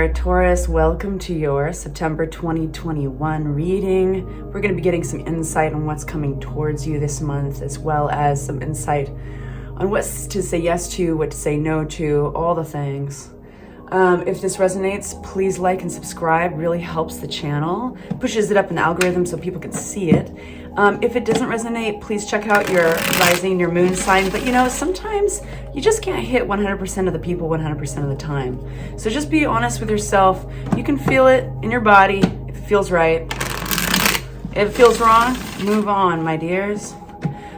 there, Taurus. Welcome to your September 2021 reading. We're going to be getting some insight on what's coming towards you this month, as well as some insight on what to say yes to, what to say no to, all the things. If this resonates, please like and subscribe. Really helps the channel, pushes it up in the algorithm so people can see it. If it doesn't resonate, please check out your rising, your moon sign. But you know, sometimes you just can't hit 100% of the people 100% of the time. So just be honest with yourself. You can feel it in your body if it feels right. If it feels wrong, move on, my dears.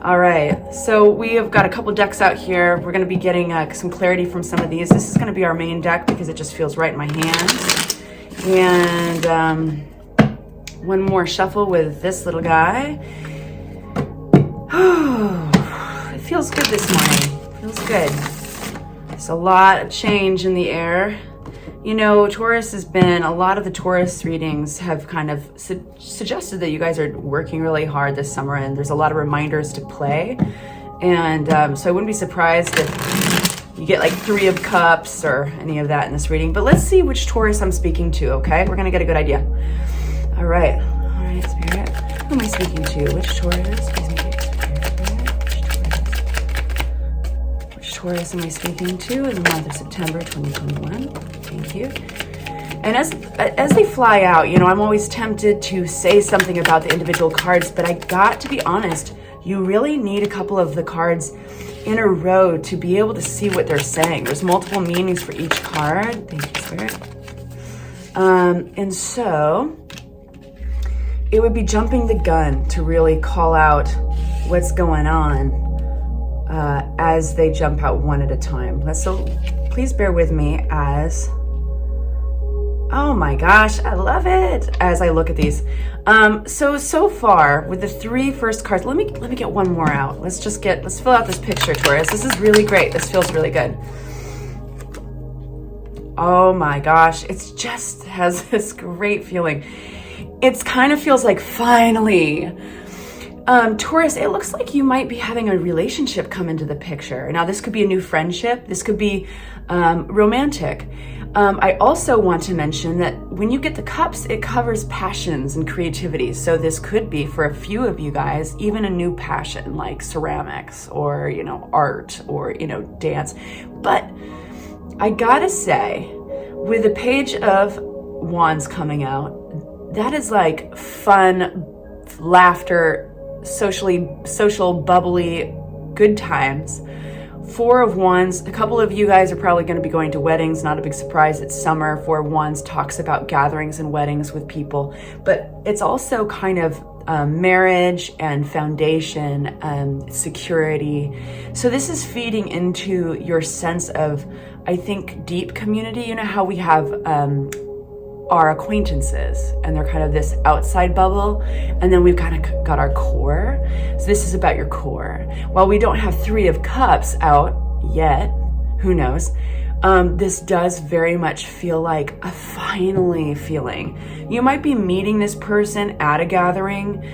All right, so we have got a couple decks out here. We're gonna be getting some clarity from some of these. This is gonna be our main deck because it just feels right in my hands. And one more shuffle with this little guy. It feels good this morning, feels good. There's a lot of change in the air. You know, Taurus has been, a lot of the Taurus readings have kind of suggested that you guys are working really hard this summer, and there's a lot of reminders to play. And so I wouldn't be surprised if you get like 3 of Cups or any of that in this reading. But let's see which Taurus I'm speaking to, okay? We're gonna get a good idea. All right, Spirit. Who am I speaking to? Which Taurus? Which Taurus am I speaking to in the month of September 2021? Thank you. And as they fly out, you know, I'm always tempted to say something about the individual cards, but I got to be honest, you really need a couple of the cards in a row to be able to see what they're saying. There's multiple meanings for each card. Thank you, Spirit. And so it would be jumping the gun to really call out what's going on as they jump out one at a time. So please bear with me as, oh my gosh, I love it, as I look at these. So far with the 3 first cards, let me get one more out. Let's fill out this picture, Taurus. This is really great. This feels really good. Oh my gosh, it just has this great feeling. It kind of feels like finally. Taurus, it looks like you might be having a relationship come into the picture. Now, this could be a new friendship. This could be romantic. I also want to mention that when you get the Cups, it covers passions and creativity. So this could be, for a few of you guys, even a new passion like ceramics or, you know, art or, you know, dance. But I gotta say, with the Page of Wands coming out, that is like fun, laughter, social, bubbly, good times. 4 of Wands, a couple of you guys are probably going to be going to weddings. Not a big surprise, it's summer. 4 of Wands talks about gatherings and weddings with people, but it's also kind of marriage and foundation and security. So this is feeding into your sense of, I think, deep community. You know how we have our acquaintances and they're kind of this outside bubble, and then we've kind of got our core. So this is about your core. While we don't have 3 of Cups out yet, who knows, this does very much feel like a finally feeling. You might be meeting this person at a gathering,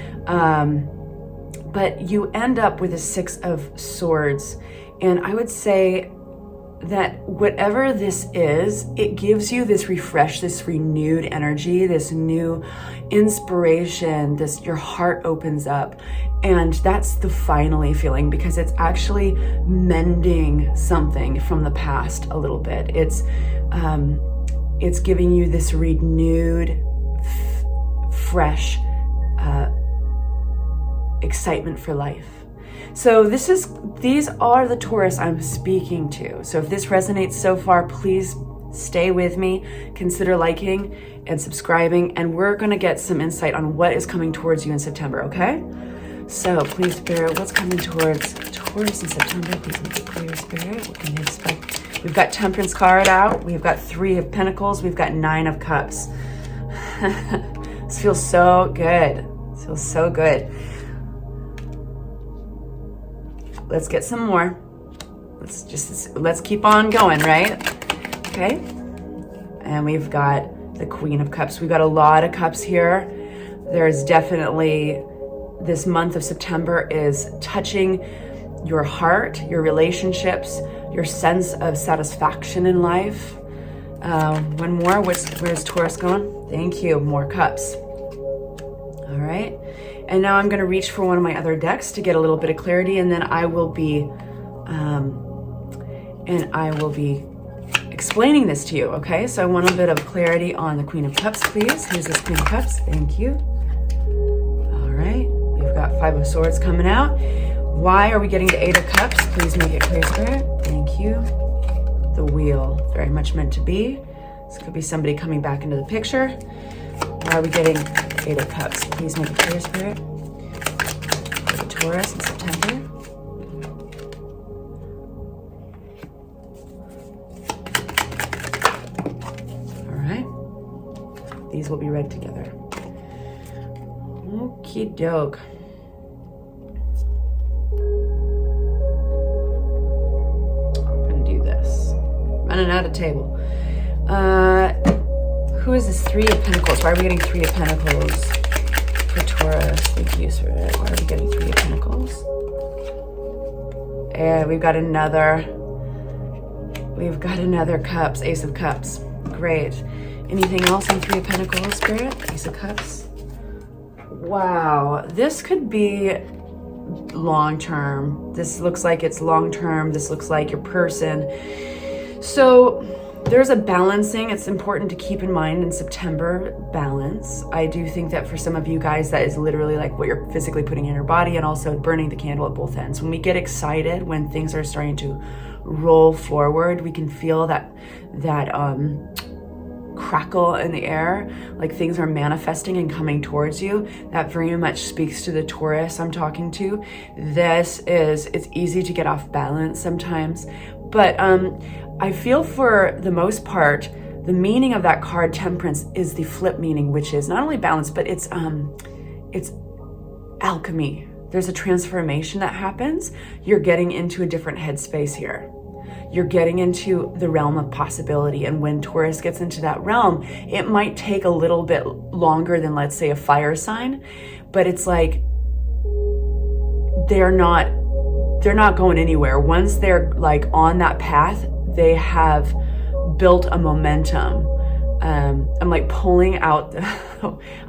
but you end up with a 6 of Swords, and I would say that whatever this is, it gives you this refresh, this renewed energy, this new inspiration, your heart opens up. And that's the finally feeling, because it's actually mending something from the past a little bit. It's giving you this renewed, fresh excitement for life. So these are the Taurus I'm speaking to. So if this resonates so far, please stay with me, consider liking and subscribing, and we're gonna get some insight on what is coming towards you in September, okay? So please, Spirit, what's coming towards Taurus in September? Please make it clear, Spirit. What can they expect? We've got Temperance card out. We've got 3 of Pentacles. We've got 9 of Cups. This feels so good. This feels so good. Let's get some more. Let's keep on going, right? Okay. And we've got the Queen of Cups. We've got a lot of cups here. There's definitely, this month of September is touching your heart, your relationships, your sense of satisfaction in life. One more. Where's Taurus going? Thank you. More cups. All right. And now I'm going to reach for one of my other decks to get a little bit of clarity, and then I will be explaining this to you. Okay. So I want a bit of clarity on the Queen of Cups, please. Here's this Queen of Cups. Thank you. All right. We've got Five of Swords coming out. Why are we getting the Eight of Cups? Please make it clear, Spirit. Thank you. The Wheel, very much meant to be. This could be somebody coming back into the picture. Why are we getting Eight of Cups? Please make it clear, Spirit. For the Taurus in September. All right. These will be read together. Okie doke. Running out of table. Who is this Three of Pentacles? Why are we getting Three of Pentacles for Taurus? Thank you, Spirit. Why are we getting Three of Pentacles? And we've got another Cups, Ace of Cups. Great. Anything else on Three of Pentacles, Spirit? Ace of Cups. Wow. This could be long-term. This looks like it's long-term. This looks like your person. So there's a balancing. It's important to keep in mind in September, balance. I do think that for some of you guys, that is literally like what you're physically putting in your body, and also burning the candle at both ends. When we get excited, when things are starting to roll forward, we can feel that crackle in the air, like things are manifesting and coming towards you. That very much speaks to the Taurus I'm talking to. It's easy to get off balance sometimes, but I feel for the most part, the meaning of that card, Temperance, is the flip meaning, which is not only balance, but it's alchemy. There's a transformation that happens. You're getting into a different headspace here. You're getting into the realm of possibility. And when Taurus gets into that realm, it might take a little bit longer than, let's say, a fire sign, but it's like they're not going anywhere. Once they're like on that path, they have built a momentum. I'm like pulling out,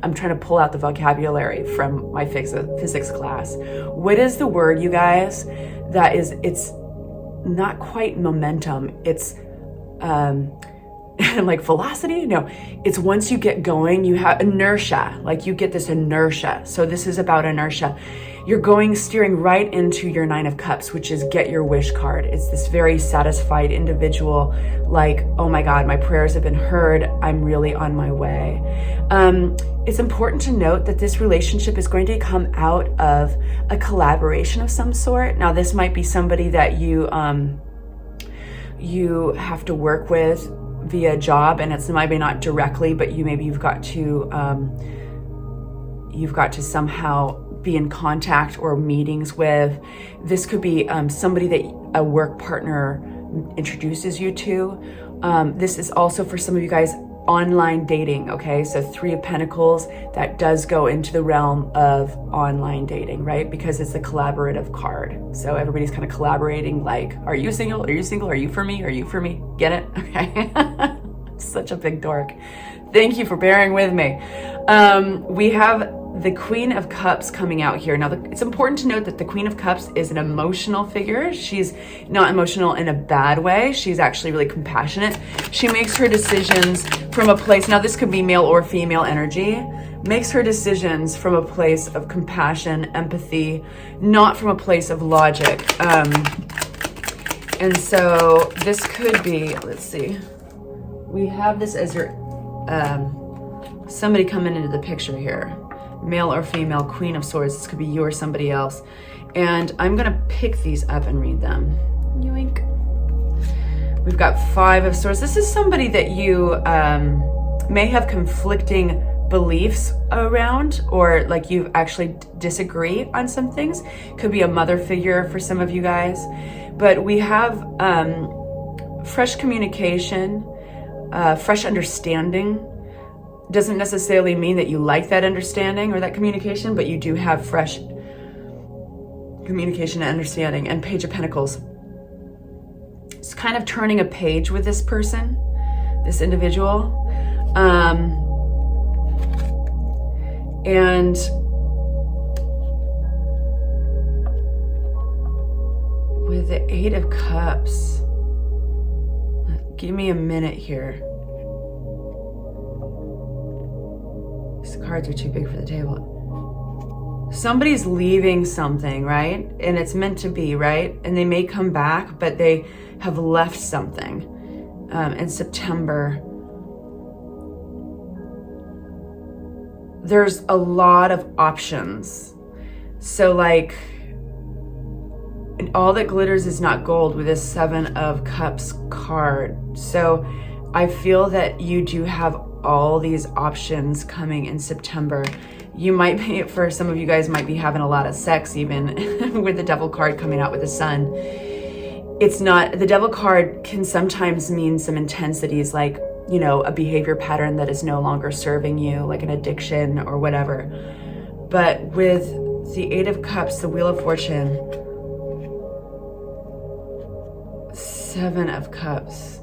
I'm trying to pull out the vocabulary from my physics class. What is the word, you guys? It's not quite momentum. It's like velocity? No, it's once you get going, you have inertia. Like you get this inertia. So this is about inertia. You're steering right into your Nine of Cups, which is get your wish card. It's this very satisfied individual, like, oh my God, my prayers have been heard. I'm really on my way. It's important to note that this relationship is going to come out of a collaboration of some sort. Now, this might be somebody that you have to work with via job, and it's maybe not directly, but you've got to somehow be in contact or meetings with. This could be somebody that a work partner introduces you to. This is also for some of you guys online dating, okay? So Three of Pentacles, that does go into the realm of online dating, right? Because it's a collaborative card. So everybody's kind of collaborating, like, are you single? Are you single? Are you for me? Are you for me? Get it? Okay. Such a big dork. Thank you for bearing with me. We have the Queen of Cups coming out here. Now, it's important to note that the Queen of Cups is an emotional figure. She's not emotional in a bad way. She's actually really compassionate. She makes her decisions from a place, now this could be male or female energy, makes her decisions from a place of compassion, empathy, not from a place of logic. And so this could be, let's see, we have this as your, somebody coming into the picture here. Male or female, Queen of Swords. This could be you or somebody else. And I'm gonna pick these up and read them. Yoink. We've got Five of Swords. This is somebody that you may have conflicting beliefs around, or like you actually disagree on some things. Could be a mother figure for some of you guys. But we have fresh communication, fresh understanding. Doesn't necessarily mean that you like that understanding or that communication, but you do have fresh communication and understanding. And Page of Pentacles. It's kind of turning a page with this person. this individual. And with the Eight of Cups, give me a minute here. These cards are too big for the table. Somebody's leaving something, right? And it's meant to be, right? And they may come back, but they have left something in September. There's a lot of options. So like, all that glitters is not gold with this Seven of Cups card. So I feel that you do have all these options coming in September. You might be, for some of you guys, might be having a lot of sex even with the Devil card coming out with the Sun. It's not, the Devil card can sometimes mean some intensities, like, you know, a behavior pattern that is no longer serving you, like an addiction or whatever. But with the Eight of Cups, the Wheel of Fortune, Seven of Cups,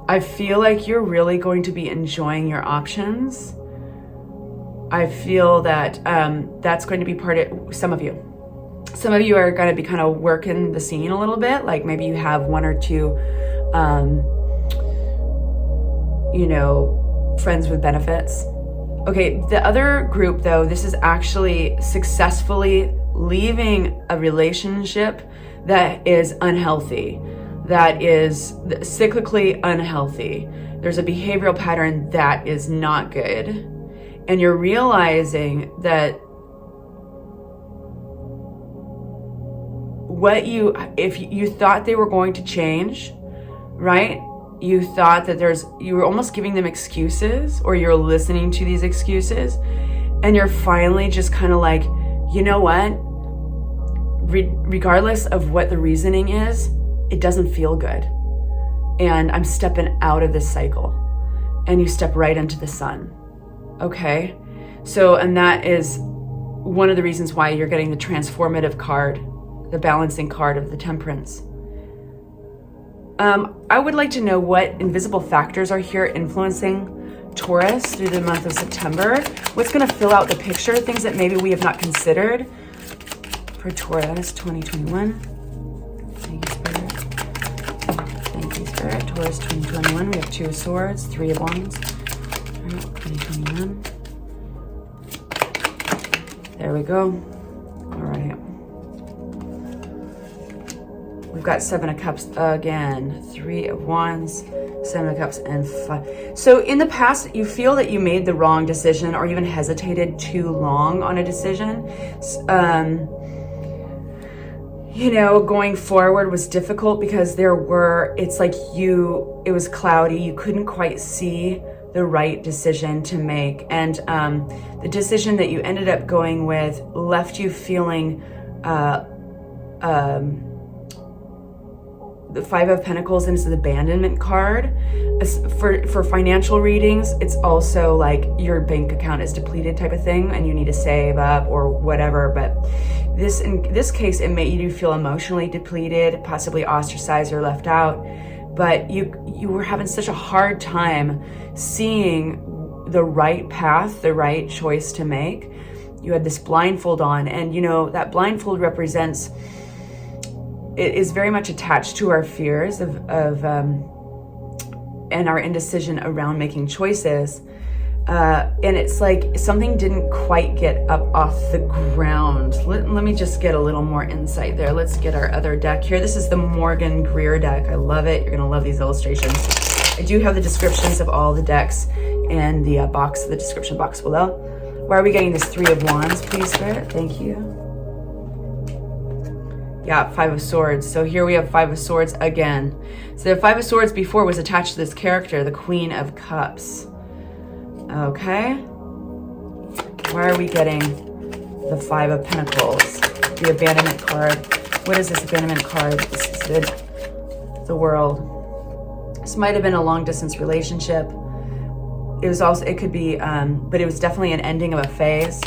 I feel like you're really going to be enjoying your options. I feel that that's going to be part of some of you. Some of you are going to be kind of working the scene a little bit. Like maybe you have one or two, you know, friends with benefits. Okay, the other group though, this is actually successfully leaving a relationship that is unhealthy, that is cyclically unhealthy. There's a behavioral pattern that is not good. And you're realizing that if you thought they were going to change, right? You thought that you were almost giving them excuses, or you're listening to these excuses, and you're finally just kind of like, you know what? Regardless of what the reasoning is, it doesn't feel good. And I'm stepping out of this cycle. And you step right into the Sun. Okay? So, and that is one of the reasons why you're getting the transformative card, the balancing card of the Temperance. I would like to know what invisible factors are here influencing Taurus through the month of September. What's going to fill out the picture? Things that maybe we have not considered for Taurus 2021. Thank you, Spirit. Thank you, Spirit. Taurus 2021. We have Two of Swords, Three of Wands. 2021. There we go. All right. We've got Seven of Cups again, Three of Wands, Seven of Cups, and Five. So in the past, you feel that you made the wrong decision or even hesitated too long on a decision. You know, going forward was difficult because it's like it was cloudy. You couldn't quite see the right decision to make. And the decision that you ended up going with left you feeling the Five of Pentacles is the abandonment card. For financial readings, it's also like your bank account is depleted type of thing and you need to save up or whatever. But in this case, it made you feel emotionally depleted, possibly ostracized or left out. But you were having such a hard time seeing the right path, the right choice to make. You had this blindfold on, and you know that blindfold represents, it is very much attached to our fears of and our indecision around making choices. And it's like something didn't quite get up off the ground. Let me just get a little more insight there. Let's get our other deck here. This is the Morgan-Greer deck. I love it. You're gonna love these illustrations. I do have the descriptions of all the decks in the the description box below. Why are we getting this Three of Wands, please, Spirit? Thank you. Yeah, Five of Swords. So here we have Five of Swords again. So the Five of Swords before was attached to this character, the Queen of Cups. Okay. Why are we getting the Five of Pentacles? The abandonment card. What is this abandonment card? This is the World. This might have been a long distance relationship. It could be, but it was definitely an ending of a phase.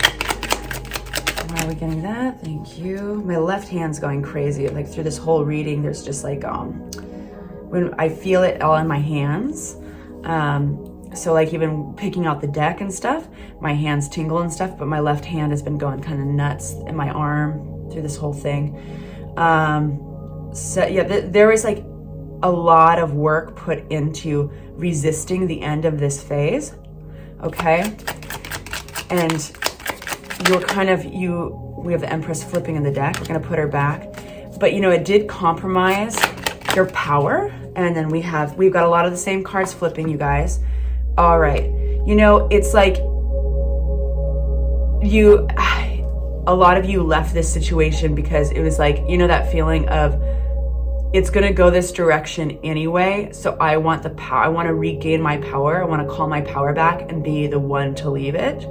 Why are we getting that? Thank you. My left hand's going crazy. Like through this whole reading, there's just like, when I feel it all in my hands. So like even picking out the deck and stuff, my hands tingle and stuff, but my left hand has been going kind of nuts in my arm through this whole thing. So yeah, there was like a lot of work put into resisting the end of this phase, okay? And we have the Empress flipping in the deck. We're gonna put her back. But you know, it did compromise your power. And then we've got a lot of the same cards flipping, you guys. All right, you know, it's like a lot of you left this situation because it was like, you know, that feeling of it's gonna go this direction anyway. So I want the power, I wanna regain my power. I wanna call my power back and be the one to leave it.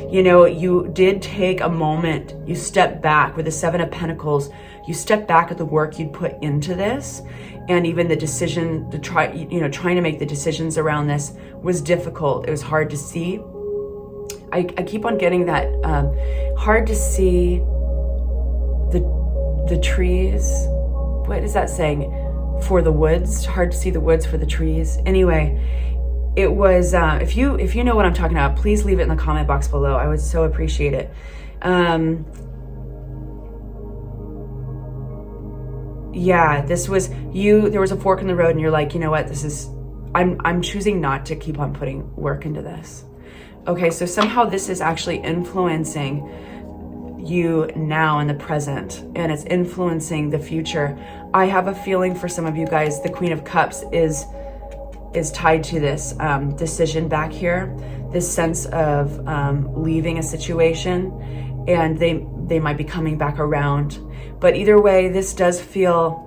You know, you did take a moment, you stepped back with the Seven of Pentacles, you stepped back at the work you'd put into this, and even the decision to trying to make the decisions around this was difficult. It was hard to see. I keep on getting that hard to see the trees. What is that saying? For the woods, hard to see the woods for the trees. Anyway, it was, if you know what I'm talking about, please leave it in the comment box below. I would so appreciate it. Yeah, this was you, there was a fork in the road and you're like, you know what, I'm choosing not to keep on putting work into this. Okay, so somehow this is actually influencing you now in the present, and it's influencing the future. I have a feeling for some of you guys, the Queen of Cups is tied to this decision back here, this sense of leaving a situation, and they might be coming back around. But either way, this does feel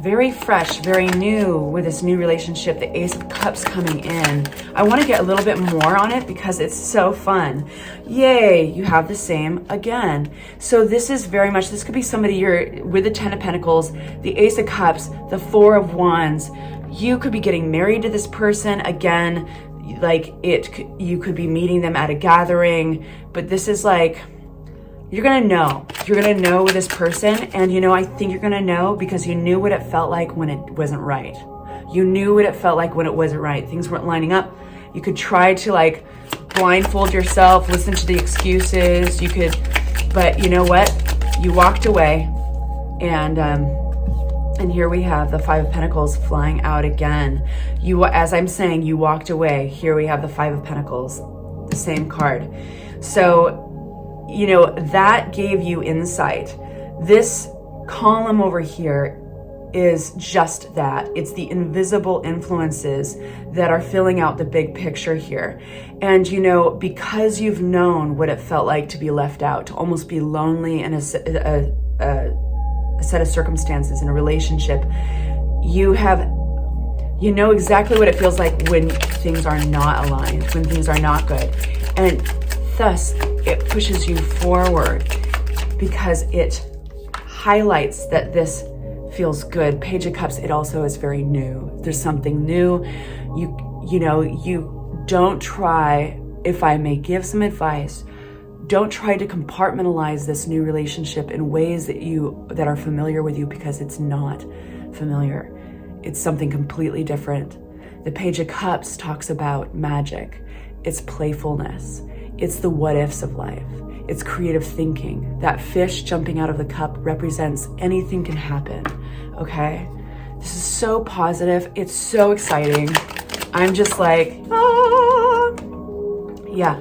very fresh, very new with this new relationship, the Ace of Cups coming in. I want to get a little bit more on it because it's so fun. Yay, you have the same again. So this is very much, this could be somebody you're with the Ten of Pentacles, the Ace of Cups, the Four of Wands. You could be getting married to this person again, like you could be meeting them at a gathering, but this is like, you're gonna know with this person. And you know, I think you're gonna know because you knew what it felt like when it wasn't right. You knew what it felt like when it wasn't right. Things weren't lining up. You could try to like blindfold yourself, listen to the excuses. You could, but you know what? You walked away, and here we have the Five of Pentacles flying out again. As I'm saying, you walked away. Here we have the Five of Pentacles, the same card. So, you know, that gave you insight. This column over here is just that. It's the invisible influences that are filling out the big picture here. And, you know, because you've known what it felt like to be left out, to almost be lonely in a set of circumstances in a relationship, you know exactly what it feels like when things are not aligned, when things are not good. And thus, it pushes you forward because it highlights that this feels good. Page of Cups, it also is very new. There's something new. You know, you don't try, if I may give some advice, don't try to compartmentalize this new relationship in ways that are familiar with you, because it's not familiar. It's something completely different. The Page of Cups talks about magic. It's playfulness. It's the what ifs of life. It's creative thinking. That fish jumping out of the cup represents anything can happen, okay? This is so positive. It's so exciting. I'm just like, ah. Yeah.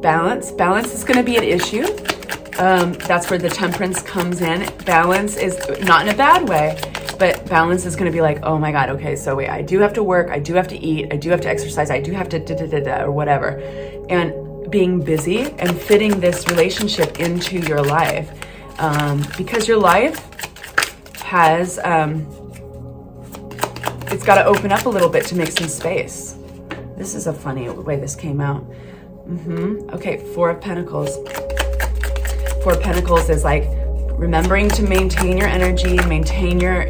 Balance is gonna be an issue. That's where the Temperance comes in. Balance is not in a bad way, but balance is gonna be like, oh my God, okay, so wait, I do have to work, I do have to eat, I do have to exercise, I do have to or whatever. And being busy and fitting this relationship into your life, because your life has, it's gotta open up a little bit to make some space. This is a funny way this came out. Okay, Four of Pentacles. Four of Pentacles is like remembering to maintain your energy, maintain your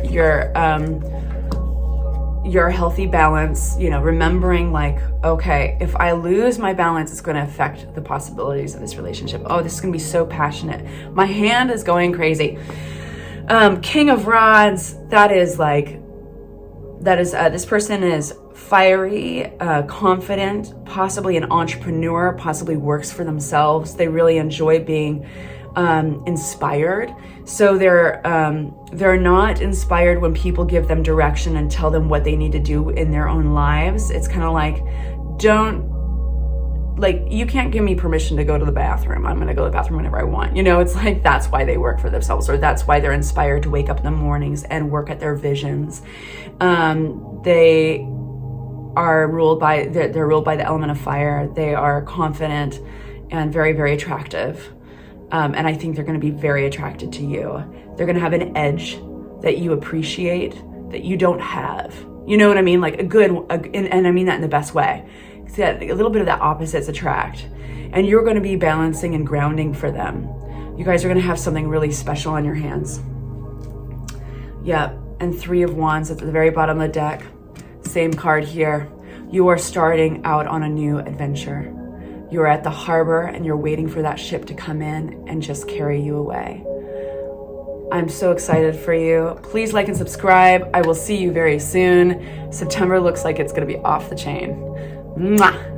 healthy balance, you know, remembering like, okay, if I lose my balance, it's going to affect the possibilities of this relationship. Oh, this is going to be so passionate. My hand is going crazy. King of Rods, that is like, that is, this person is fiery, confident, possibly an entrepreneur, possibly works for themselves. They really enjoy being inspired. So they're not inspired when people give them direction and tell them what they need to do in their own lives. It's kind of like, you can't give me permission to go to the bathroom. I'm going to go to the bathroom whenever I want. It's like, that's why they work for themselves, or that's why they're inspired to wake up in the mornings and work at their visions. They are ruled by, they're ruled by the element of fire. They are confident and very, very attractive. And I think they're going to be very attracted to you. They're going to have an edge that you appreciate that you don't have. You know what I mean? Like and I mean that in the best way. That a little bit of that opposites attract, and you're going to be balancing and grounding for them. You guys are going to have something really special on your hands. Yeah, and 3 of Wands at the very bottom of the deck. Same card here. You are starting out on a new adventure. You are at the harbor and you're waiting for that ship to come in and just carry you away. I'm so excited for you. Please like and subscribe. I will see you very soon. September looks like it's going to be off the chain. Mwah!